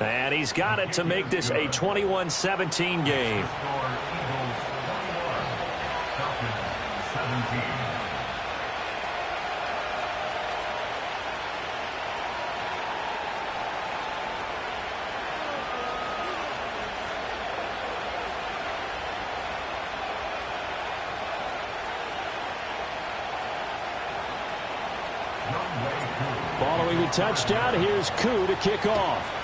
And he's got it to make this a 21-17 game. Following the touchdown, here's Koo to kick off.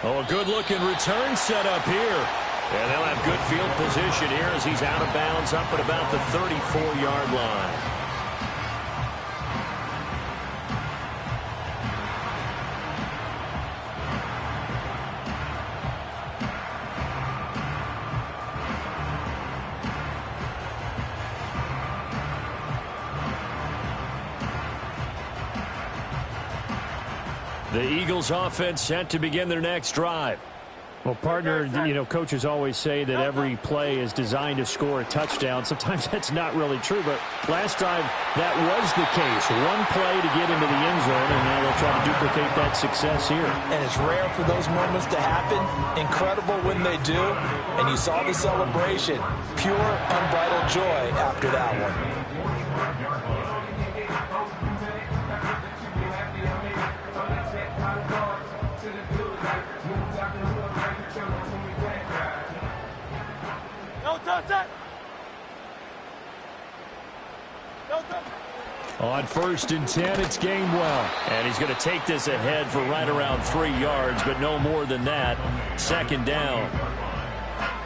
Oh, a good-looking return set up here. And they'll have good field position here as he's out of bounds up at about the 34-yard line. The Eagles offense set to begin their next drive. Well, partner, you know, coaches always say that every play is designed to score a touchdown. Sometimes that's not really true, but last drive, that was the case. One play to get into the end zone, and now they'll try to duplicate that success here. And it's rare for those moments to happen. Incredible when they do. And you saw the celebration. Pure, unbridled joy after that one. On 1st and 10, it's Gainwell. And he's going to take this ahead for right around 3 yards, but no more than that. 2nd down.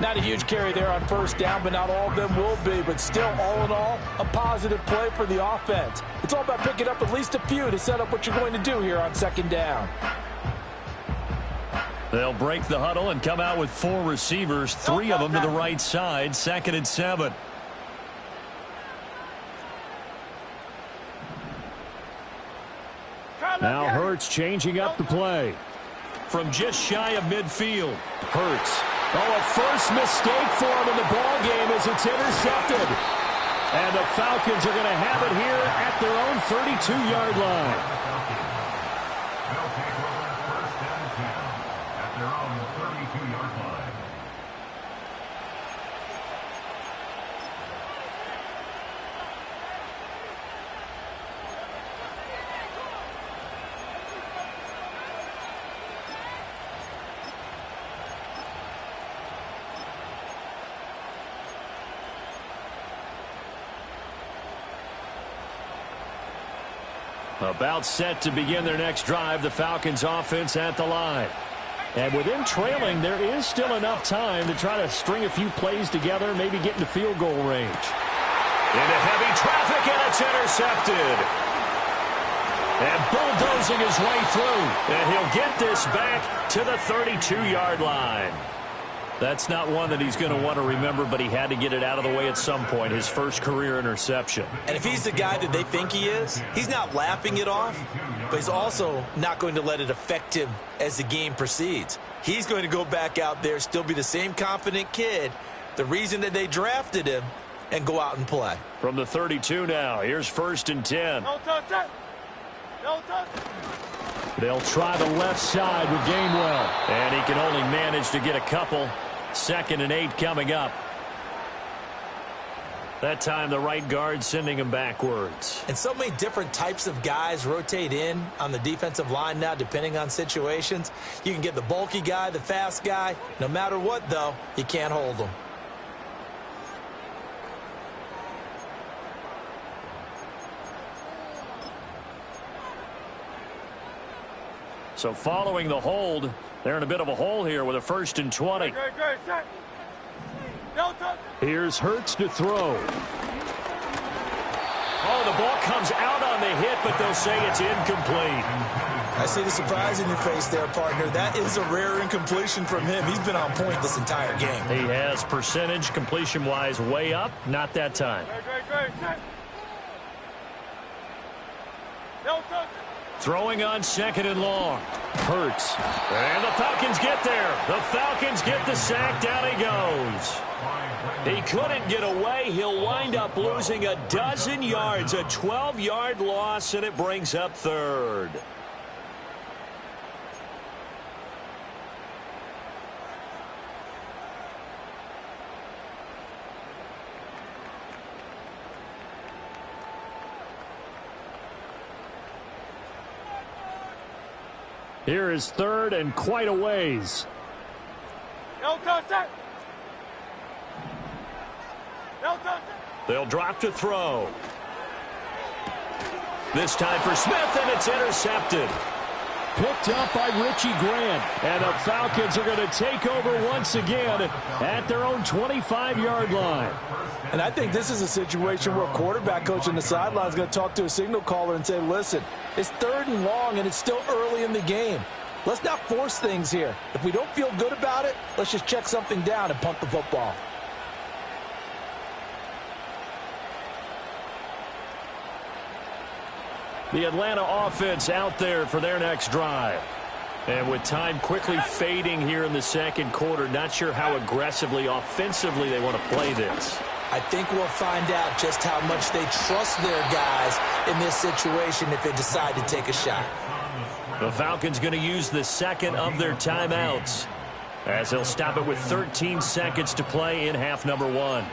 Not a huge carry there on 1st down, but not all of them will be. But still, all in all, a positive play for the offense. It's all about picking up at least a few to set up what you're going to do here on 2nd down. They'll break the huddle and come out with 4 receivers, 3 of them to the right side. 2nd and 7. Now Hurts changing up the play. From just shy of midfield. Hurts. Oh, a first mistake for him in the ball game as it's intercepted. And the Falcons are going to have it here at their own 32-yard line. About set to begin their next drive, the Falcons offense at the line. And with them trailing, there is still enough time to try to string a few plays together, maybe get into field goal range. Into heavy traffic, and it's intercepted. And bulldozing his way through. And he'll get this back to the 32-yard line. That's not one that he's going to want to remember, but he had to get it out of the way at some point, his first career interception. And if he's the guy that they think he is, he's not laughing it off, but he's also not going to let it affect him as the game proceeds. He's going to go back out there, still be the same confident kid, the reason that they drafted him, and go out and play. From the 32 now, here's 1st and 10. No touch it. No touch it. They'll try the left side with Gainwell. And he can only manage to get a couple. 2nd and 8 coming up. That time the right guard sending him backwards. And so many different types of guys rotate in on the defensive line now depending on situations. You can get the bulky guy, the fast guy. No matter what, though, you can't hold them. So following the hold, they're in a bit of a hole here with a 1st and 20. Here's Hurts to throw. Oh, the ball comes out on the hit, but they'll say it's incomplete. I see the surprise in your face there, partner. That is a rare incompletion from him. He's been on point this entire game. He has percentage completion-wise way up. Not that time. Throwing on 2nd and long. Hurts. And the Falcons get there. The Falcons get the sack. Down he goes. He couldn't get away. He'll wind up losing a dozen yards, a 12-yard loss, and it brings up third. Here is third and quite a ways. No touchdown. No touchdown. They'll drop to throw. This time for Smith, and it's intercepted. Picked up by Richie Grant. And the Falcons are going to take over once again at their own 25-yard line. And I think this is a situation where a quarterback coach on the sideline is going to talk to a signal caller and say, listen, it's third and long, and it's still early in the game. Let's not force things here. If we don't feel good about it, let's just check something down and punt the football. The Atlanta offense out there for their next drive. And with time quickly fading here in the second quarter, not sure how aggressively, offensively they want to play this. I think we'll find out just how much they trust their guys in this situation if they decide to take a shot. The Falcons going to use the second of their timeouts as they'll stop it with 13 seconds to play in half number one.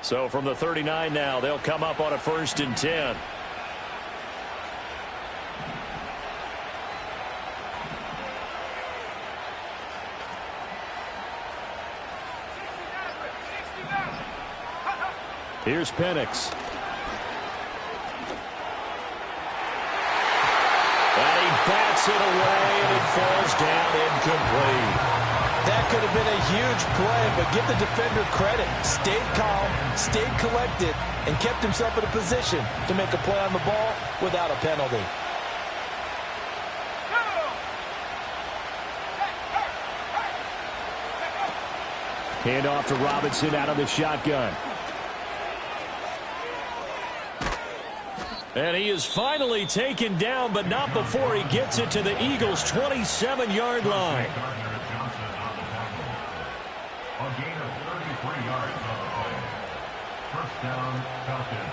So from the 39 now, they'll come up on a 1st and 10. Here's Penix. And he bats it away, and it falls down incomplete. That could have been a huge play, but give the defender credit. Stayed calm, stayed collected, and kept himself in a position to make a play on the ball without a penalty. Hand off to Robinson out of the shotgun. And he is finally taken down, but not before he gets it to the Eagles' 27-yard line. A gain of 33 yards on the play. First down, Falcons.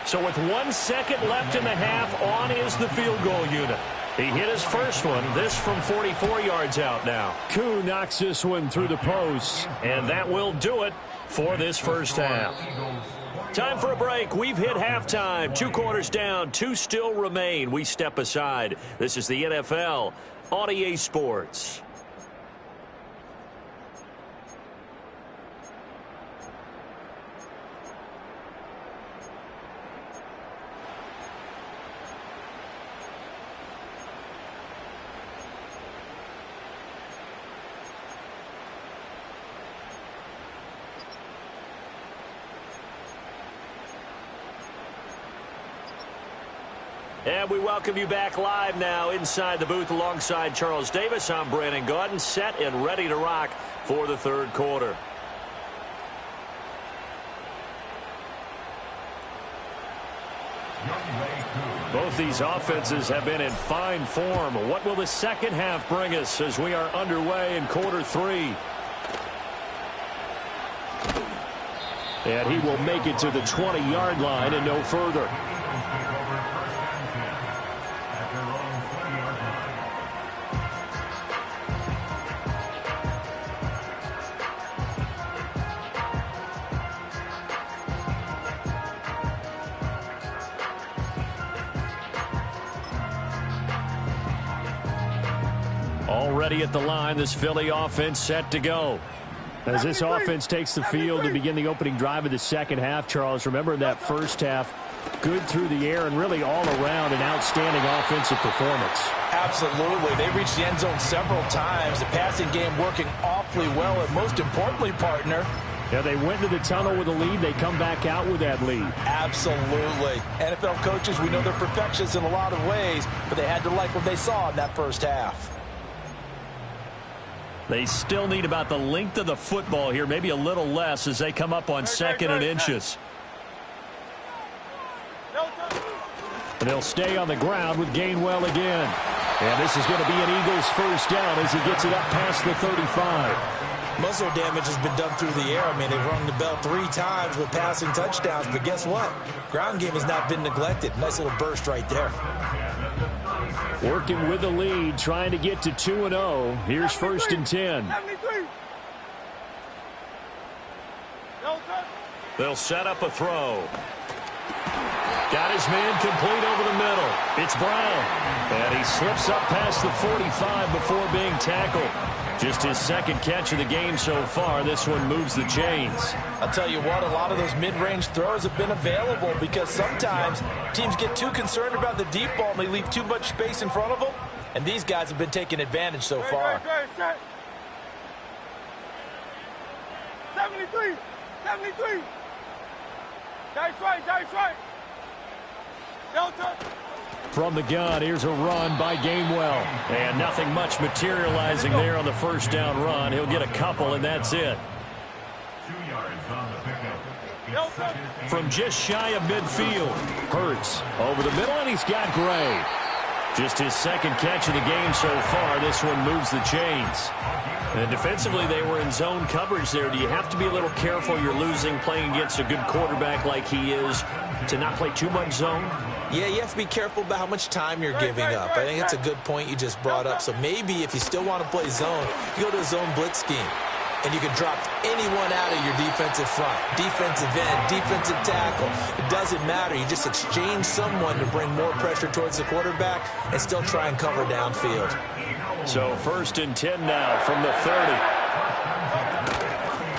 So with 1 second left in the half, on is the field goal unit. He hit his first one, this from 44 yards out now. Koo knocks this one through the post. And that will do it for this first half. Time for a break. We've hit halftime. 2 quarters down, 2 still remain. We step aside. This is the NFL on EA Sports. And we welcome you back live now inside the booth alongside Charles Davis. I'm Brandon Gaudin, set and ready to rock for the third quarter. Both these offenses have been in fine form. What will the second half bring us as we are underway in quarter 3? And he will make it to the 20-yard line and no further. Already at the line, this Philly offense set to go. As this offense takes the field to begin the opening drive of the second half, Charles, remember that first half, good through the air and really all around an outstanding offensive performance. Absolutely. They reached the end zone several times. The passing game working awfully well. And most importantly, partner, Yeah, they went to the tunnel with a lead. They come back out with that lead. Absolutely. NFL coaches, we know they're perfectionists in a lot of ways, but they had to like what they saw in that first half. They still need about the length of the football here, maybe a little less as they come up on second and inches. And they'll stay on the ground with Gainwell again. And this is going to be an Eagles first down as he gets it up past the 35. Most of their damage has been done through the air. I mean, they've rung the bell 3 times with passing touchdowns, but guess what? Ground game has not been neglected. Nice little burst right there. Working with the lead, trying to get to 2-0. Here's first and 10. They'll set up a throw. Got his man complete over the middle. It's Brown. And he slips up past the 45 before being tackled. Just his second catch of the game so far. This one moves the chains. I'll tell you what, a lot of those mid-range throws have been available because sometimes teams get too concerned about the deep ball and they leave too much space in front of them. And these guys have been taking advantage so far. 73. That's right. Delta. From the gun, here's a run by Gainwell. And nothing much materializing there on the first down run. He'll get a couple, and that's it. 2 yards on the pickup. From just shy of midfield, Hurts over the middle, and he's got Gray. Just his second catch of the game so far. This one moves the chains. And defensively, they were in zone coverage there. Do you have to be a little careful? You're losing playing against a good quarterback like he is to not play too much zone? Yeah, you have to be careful about how much time you're giving up. I think that's a good point you just brought up. So maybe if you still want to play zone, you go to a zone blitz scheme. And you can drop anyone out of your defensive front, defensive end, defensive tackle. It doesn't matter. You just exchange someone to bring more pressure towards the quarterback and still try and cover downfield. So first and 10 now from the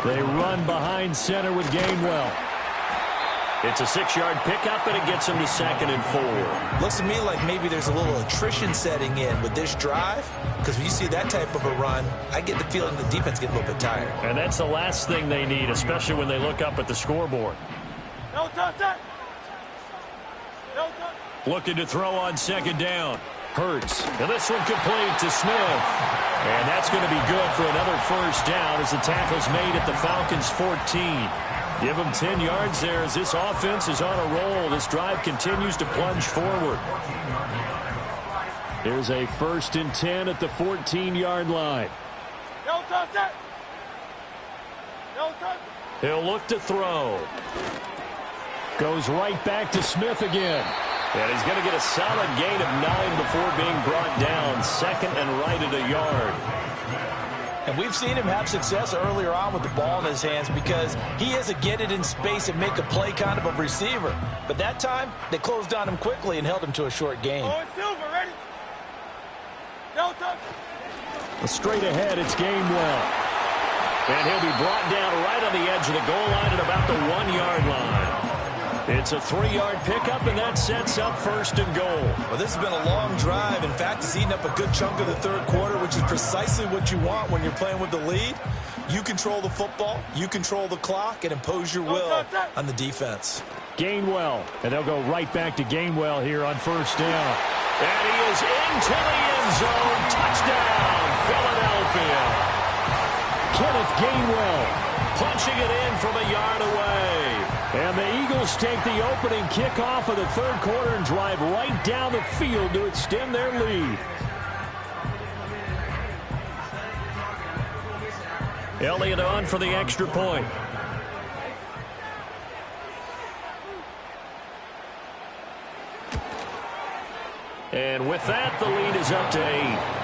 30. They run behind center with Gainwell. It's a 6-yard pickup, and it gets him to second and 4. Looks to me like maybe there's a little attrition setting in with this drive, because when you see that type of a run, I get the feeling the defense gets a little bit tired. And that's the last thing they need, especially when they look up at the scoreboard. No touch. Looking to throw on second down. Hurts. And this one complete to Smith. And that's going to be good for another first down as the tackle's made at the Falcons' 14. Give them 10 yards there as this offense is on a roll. This drive continues to plunge forward. Here's a first and 10 at the 14-yard line. No touch. He'll look to throw. Goes right back to Smith again. And he's going to get a solid gain of 9 before being brought down. Second and right at a yard. And we've seen him have success earlier on with the ball in his hands because he is a get it in space and make a play kind of a receiver. But that time, they closed on him quickly and held him to a short gain. Oh, Silver, ready? No touch. Straight ahead, it's Gainwell. And he'll be brought down right on the edge of the goal line at about the 1-yard line. It's a 3-yard pickup, and that sets up first and goal. Well, this has been a long drive. In fact, it's eaten up a good chunk of the third quarter, which is precisely what you want when you're playing with the lead. You control the football, you control the clock, and impose your will on the defense. Gainwell, and they'll go right back to Gainwell here on first down. And he is into the end zone. Touchdown, Philadelphia. Kenneth Gainwell punching it in from a yard away. And the Eagles take the opening kickoff of the third quarter and drive right down the field to extend their lead. Elliott on for the extra point. And with that, the lead is up to 8.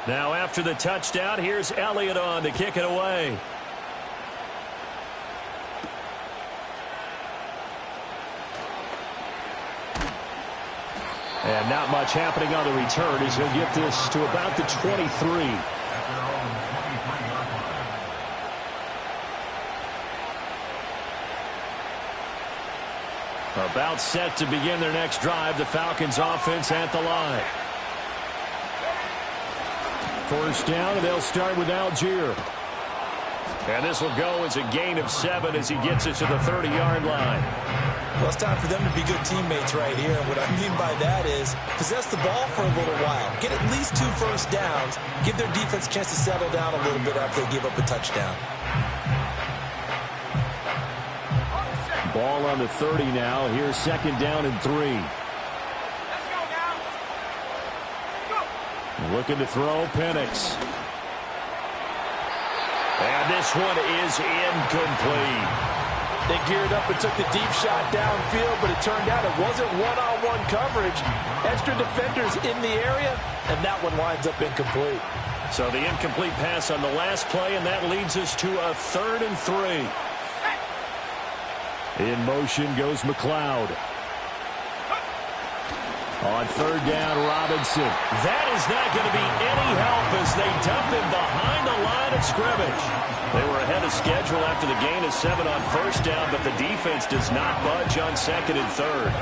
Now after the touchdown, here's Elliott on to kick it away. And not much happening on the return as he'll get this to about the 23. About set to begin their next drive. The Falcons offense at the line. First down, and they'll start with Algier. And this will go as a gain of 7 as he gets it to the 30-yard line. Well, it's time for them to be good teammates right here. And what I mean by that is possess the ball for a little while. Get at least 2 first downs. Give their defense a chance to settle down a little bit after they give up a touchdown. Ball on the 30 now. Here's second down and 3. Let's go now. Go. Looking to throw, Penix. And this one is incomplete. They geared up and took the deep shot downfield, but it turned out it wasn't one-on-one coverage. Extra defenders in the area, and that one winds up incomplete. So the incomplete pass on the last play, and that leads us to a 3rd and 3. In motion goes McLeod. On 3rd down, Robinson. That is not going to be any help as they dump him behind the line of scrimmage. They were ahead of schedule after the gain of 7 on 1st down, but the defense does not budge on 2nd and 3rd.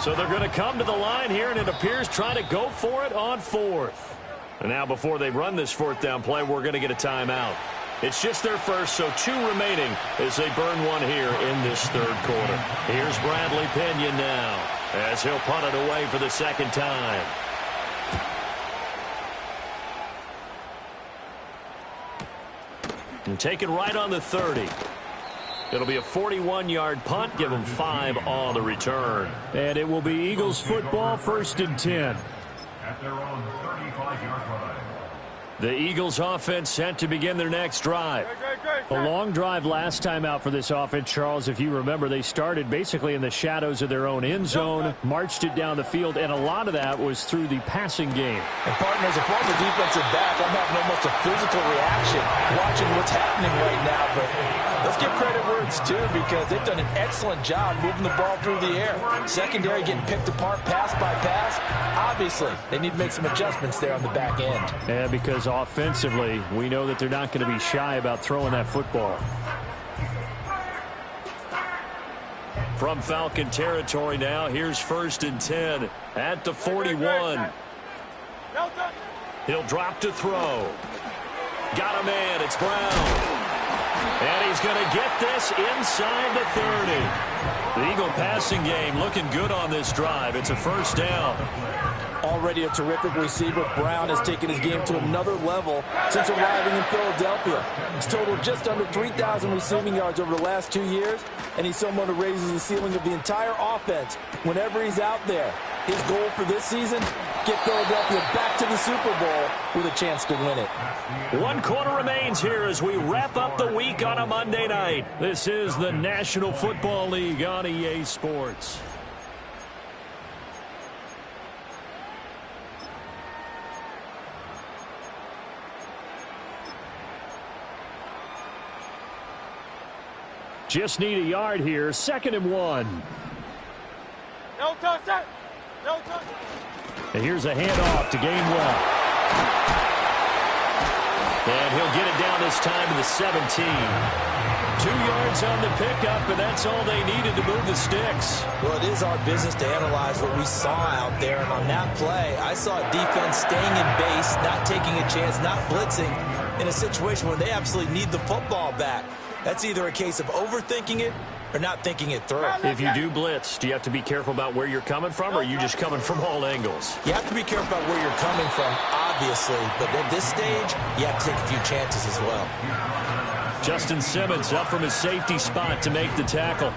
So they're going to come to the line here, and it appears trying to go for it on 4th. And now before they run this 4th down play, we're going to get a timeout. It's just their first, so 2 remaining as they burn one here in this 3rd quarter. Here's Bradley Pinion now as he'll punt it away for the 2nd time. And take it right on the 30. It'll be a 41-yard punt. Give them 5 on the return. And it will be Eagles football, 1st and 10. At their own 35-yard line. The Eagles offense set to begin their next drive. A long drive last time out for this offense, Charles. If you remember, they started basically in the shadows of their own end zone, marched it down the field, and a lot of that was through the passing game. And partners, a former defensive back, I'm having almost a physical reaction watching what's happening right now. But let's give credit where it's due because they've done an excellent job moving the ball through the air. Secondary getting picked apart pass by pass. Obviously, they need to make some adjustments there on the back end. Yeah, because offensively, we know that they're not going to be shy about throwing that football. From Falcon territory now, here's 1st and 10 at the 41. He'll drop to throw. Got a man, it's Brown. And he's going to get this inside the 30. The Eagle passing game looking good on this drive. It's a 1st down. Already a terrific receiver, Brown has taken his game to another level since arriving in Philadelphia. He's totaled just under 3,000 receiving yards over the last 2 years, and he's someone who raises the ceiling of the entire offense whenever he's out there. His goal for this season, get Philadelphia back to the Super Bowl with a chance to win it. 1 quarter remains here as we wrap up the week on a Monday night. This is the National Football League on EA Sports. Just need a yard here. 2nd and 1. No touchdown. No touchdown. And here's a handoff to Gainwell. And he'll get it down this time to the 17. 2 yards on the pickup, and that's all they needed to move the sticks. Well, it is our business to analyze what we saw out there, and on that play, I saw a defense staying in base, not taking a chance, not blitzing, in a situation where they absolutely need the football back. That's either a case of overthinking it or not thinking it through. If you do blitz, do you have to be careful about where you're coming from, or are you just coming from all angles? You have to be careful about where you're coming from, obviously, but at this stage, you have to take a few chances as well. Justin Simmons up from his safety spot to make the tackle.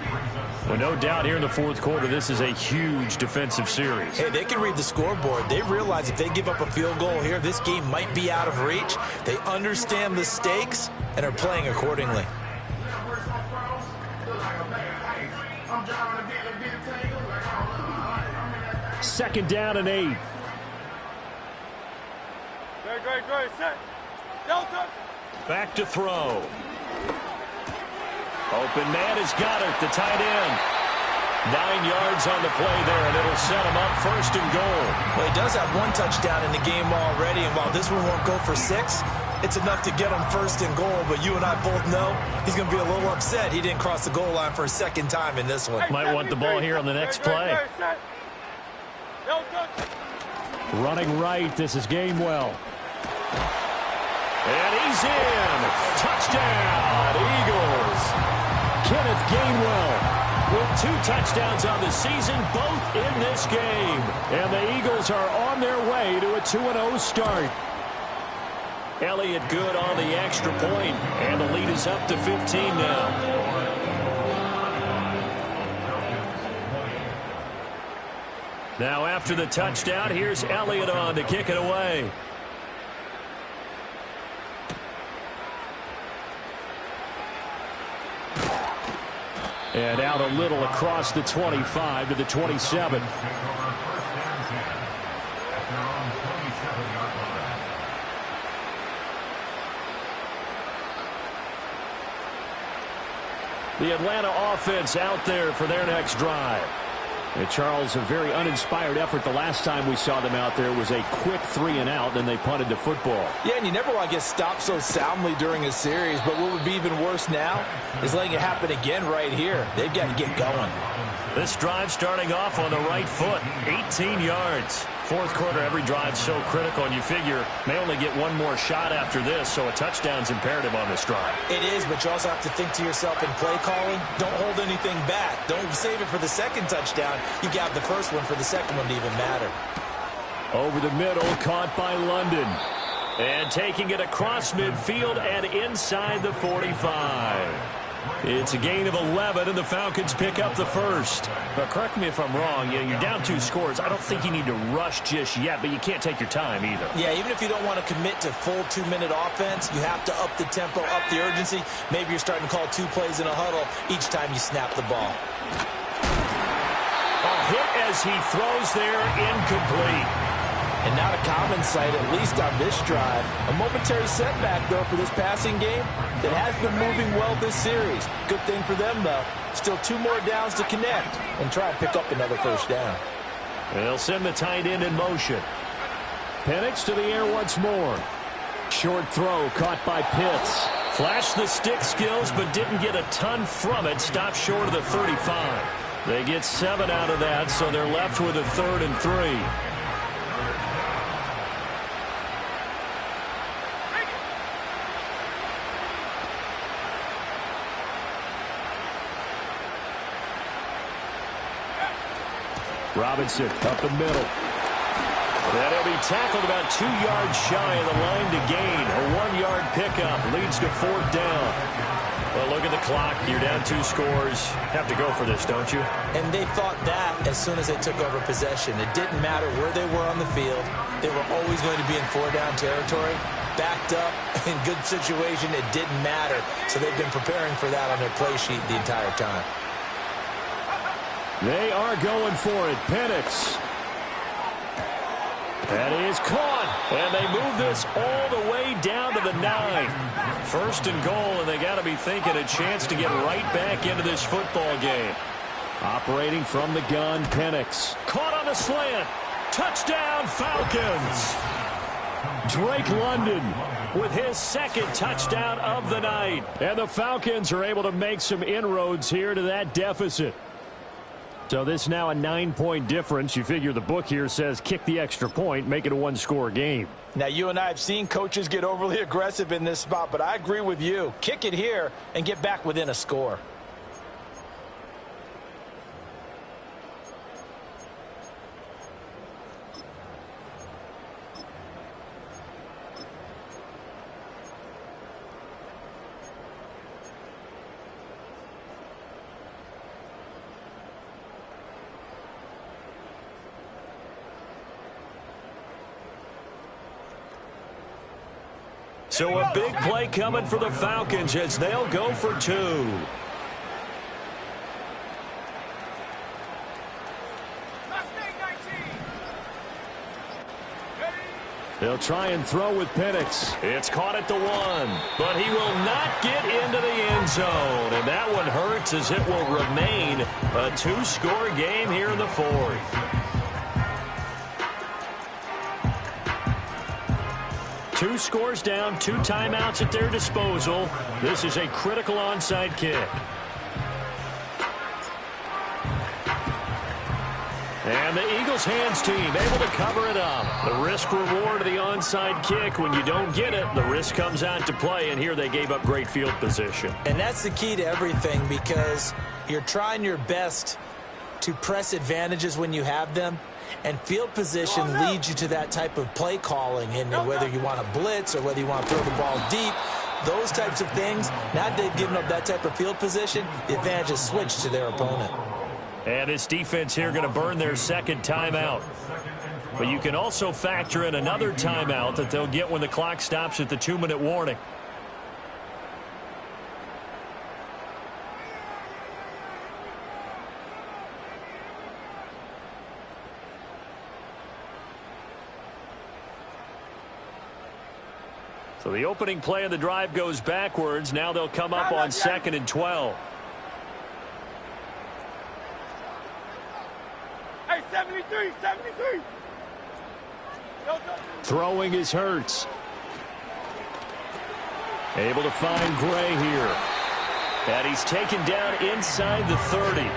Well, no doubt here in the 4th quarter, this is a huge defensive series. Hey, they can read the scoreboard. They realize if they give up a field goal here, this game might be out of reach. They understand the stakes and are playing accordingly. Second down and 8. Great. Set. Don't touch. Back to throw. Open man has got it, the tight end. 9 yards on the play there, and it'll set him up 1st and goal. Well, he does have 1 touchdown in the game already, and while this one won't go for 6, it's enough to get him 1st and goal. But you and I both know he's going to be a little upset he didn't cross the goal line for a 2nd time in this one. Might want the ball here on the next play. Don't touch. Running right, this is Gainwell. And he's in. Touchdown, Eagles. Kenneth Gainwell with 2 touchdowns on the season, both in this game. And the Eagles are on their way to a 2-0 start. Elliott good on the extra point, and the lead is up to 15 now. Now after the touchdown, here's Elliott on to kick it away. And out a little across the 25 to the 27. The Atlanta offense out there for their next drive. And Charles, a very uninspired effort. The last time we saw them out there was a quick 3-and-out, then they punted the football. Yeah, and you never want to get stopped so soundly during a series, but what would be even worse now is letting it happen again right here. They've got to get going. This drive starting off on the right foot, 18 yards. 4th quarter, every drive so critical, and you figure may only get 1 more shot after this, so a touchdown's imperative on this drive. It is, but you also have to think to yourself in play calling, don't hold anything back. Don't save it for the 2nd touchdown. You got the 1st one for the 2nd one to even matter. Over the middle, caught by London. And taking it across midfield and inside the 45. It's a gain of 11, and the Falcons pick up the 1st. But correct me if I'm wrong, you're down 2 scores. I don't think you need to rush just yet, but you can't take your time either. Yeah, even if you don't want to commit to full 2-minute offense, you have to up the tempo, up the urgency. Maybe you're starting to call 2 plays in a huddle each time you snap the ball. A hit as he throws there, incomplete. And not a common sight, at least on this drive. A momentary setback, though, for this passing game that has been moving well this series. Good thing for them, though. Still 2 more downs to connect and try and pick up another 1st down. They'll send the tight end in motion. Penix to the air once more. Short throw caught by Pitts. Flashed the stick skills, but didn't get a ton from it. Stopped short of the 35. They get 7 out of that, so they're left with a 3rd and 3. Robinson up the middle. And he'll be tackled about 2 yards shy of the line to gain. A 1-yard pickup leads to 4th down. Well, look at the clock. You're down 2 scores. Have to go for this, don't you? And they thought that as soon as they took over possession. It didn't matter where they were on the field. They were always going to be in 4-down territory. Backed up, in good situation, it didn't matter. So they've been preparing for that on their play sheet the entire time. They are going for it. Penix. And he is caught. And they move this all the way down to the 9. 1st and goal, and they got to be thinking a chance to get right back into this football game. Operating from the gun, Penix. Caught on the slant. Touchdown, Falcons. Drake London with his 2nd touchdown of the night. And the Falcons are able to make some inroads here to that deficit. So this now a 9-point difference. You figure the book here says kick the extra point, make it a 1-score game. Now, you and I have seen coaches get overly aggressive in this spot, but I agree with you. Kick it here and get back within a score. So a big play coming for the Falcons as they'll go for 2. They'll try and throw with Penix. It's caught at the 1, but he will not get into the end zone. And that one hurts as it will remain a 2-score game here in the 4th. 2 scores down, 2 timeouts at their disposal. This is a critical onside kick. And the Eagles hands team able to cover it up. The risk reward of the onside kick. When you don't get it, the risk comes out to play, and here they gave up great field position. And that's the key to everything, because you're trying your best to press advantages when you have them, and field position leads you to that type of play calling. And whether you want to blitz or whether you want to throw the ball deep, those types of things, now that they've given up that type of field position, the advantage is switched to their opponent. And this defense here going to burn their second timeout. But you can also factor in another timeout that they'll get when the clock stops at the 2-minute warning. So the opening play of the drive goes backwards. Now they'll come up on 2nd and 12. Hey, 73, 73. Throwing is Hurts. Able to find Gray here. And he's taken down inside the 30.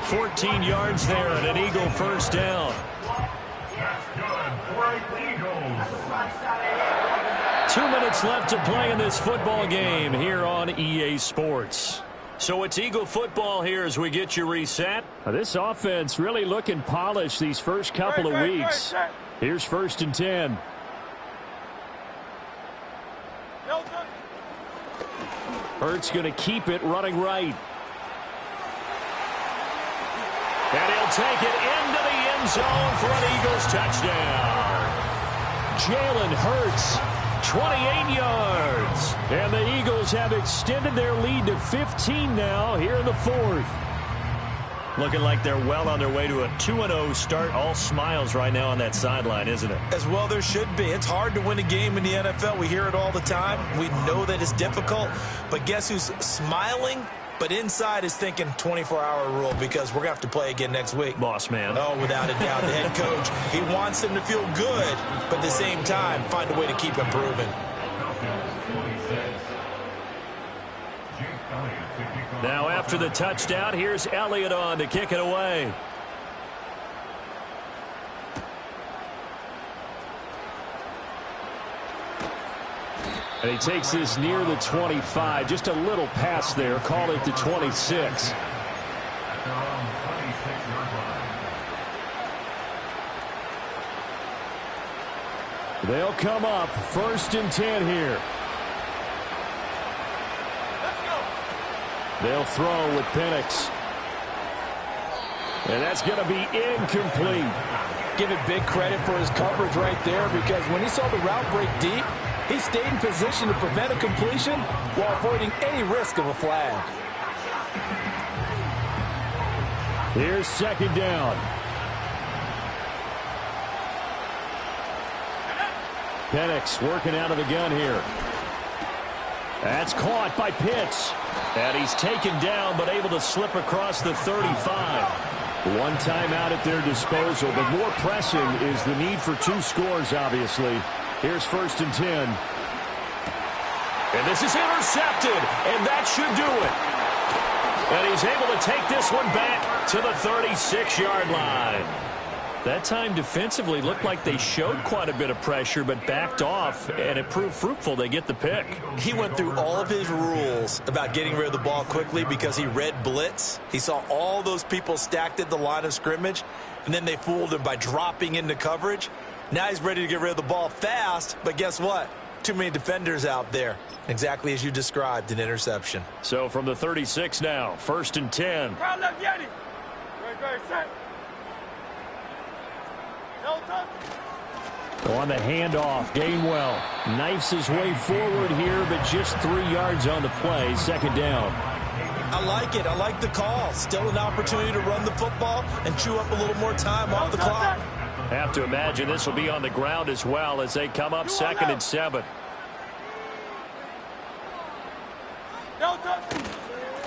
14 yards there and an Eagle first down. That's good. Great Eagles. 2 minutes left to play in this football game here on EA Sports. So it's Eagle football here as we get you reset. This offense really looking polished these first couple of weeks. Here's 1st and 10. Hurts going to keep it running right. And he'll take it into the end zone for an Eagles touchdown. Jalen Hurts, 28 yards. And the Eagles have extended their lead to 15 now here in the 4th. Looking like they're well on their way to a 2-0 start. All smiles right now on that sideline, isn't it? As well there should be. It's hard to win a game in the NFL. We hear it all the time. We know that it's difficult. But guess who's smiling? But inside is thinking 24-hour rule, because we're going to have to play again next week. Boss man. Oh, without a doubt. The head coach, he wants them to feel good, but at the same time, find a way to keep improving. Now after the touchdown, here's Elliott on to kick it away. And he takes this near the 25. Just a little pass there. Call it the 26. They'll come up 1st and 10 here. They'll throw with Penix. And that's going to be incomplete. Give it big credit for his coverage right there, because when he saw the route break deep, he stayed in position to prevent a completion while avoiding any risk of a flag. Here's 2nd down. Penix working out of the gun here. That's caught by Pitts. And he's taken down, but able to slip across the 35. One timeout at their disposal, but more pressing is the need for 2 scores, obviously. Here's 1st and 10. And this is intercepted, and that should do it. And he's able to take this one back to the 36-yard line. That time defensively looked like they showed quite a bit of pressure, but backed off, and it proved fruitful. They get the pick. He went through all of his rules about getting rid of the ball quickly because he read blitz. He saw all those people stacked at the line of scrimmage, and then they fooled him by dropping into coverage. Now he's ready to get rid of the ball fast, but guess what? Too many defenders out there. Exactly as you described, an interception. So from the 36 now, 1st and 10. Crowd left, Yeti. Very set. On the handoff, Gainwell knifes his way forward here, but just 3 yards on the play. 2nd down. I like it. I like the call. Still an opportunity to run the football and chew up a little more time off the clock. Have to imagine this will be on the ground as well as they come up 2nd and 7.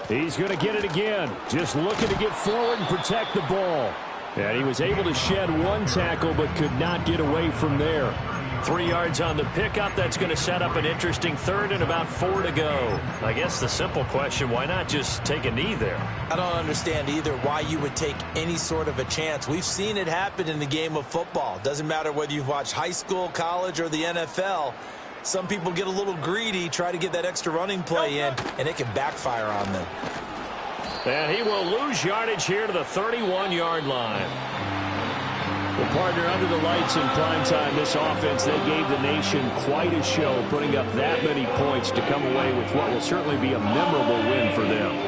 He's going to get it again. Just looking to get forward and protect the ball. And he was able to shed one tackle but could not get away from there. 3 yards on the pickup. That's going to set up an interesting 3rd and about 4 to go. I guess the simple question, why not just take a knee there? I don't understand either why you would take any sort of a chance. We've seen it happen in the game of football. Doesn't matter whether you've watched high school, college, or the NFL. Some people get a little greedy, try to get that extra running play in, and it can backfire on them. And he will lose yardage here to the 31-yard line. Well, partner, under the lights in primetime, this offense, they gave the nation quite a show, putting up that many points to come away with what will certainly be a memorable win for them.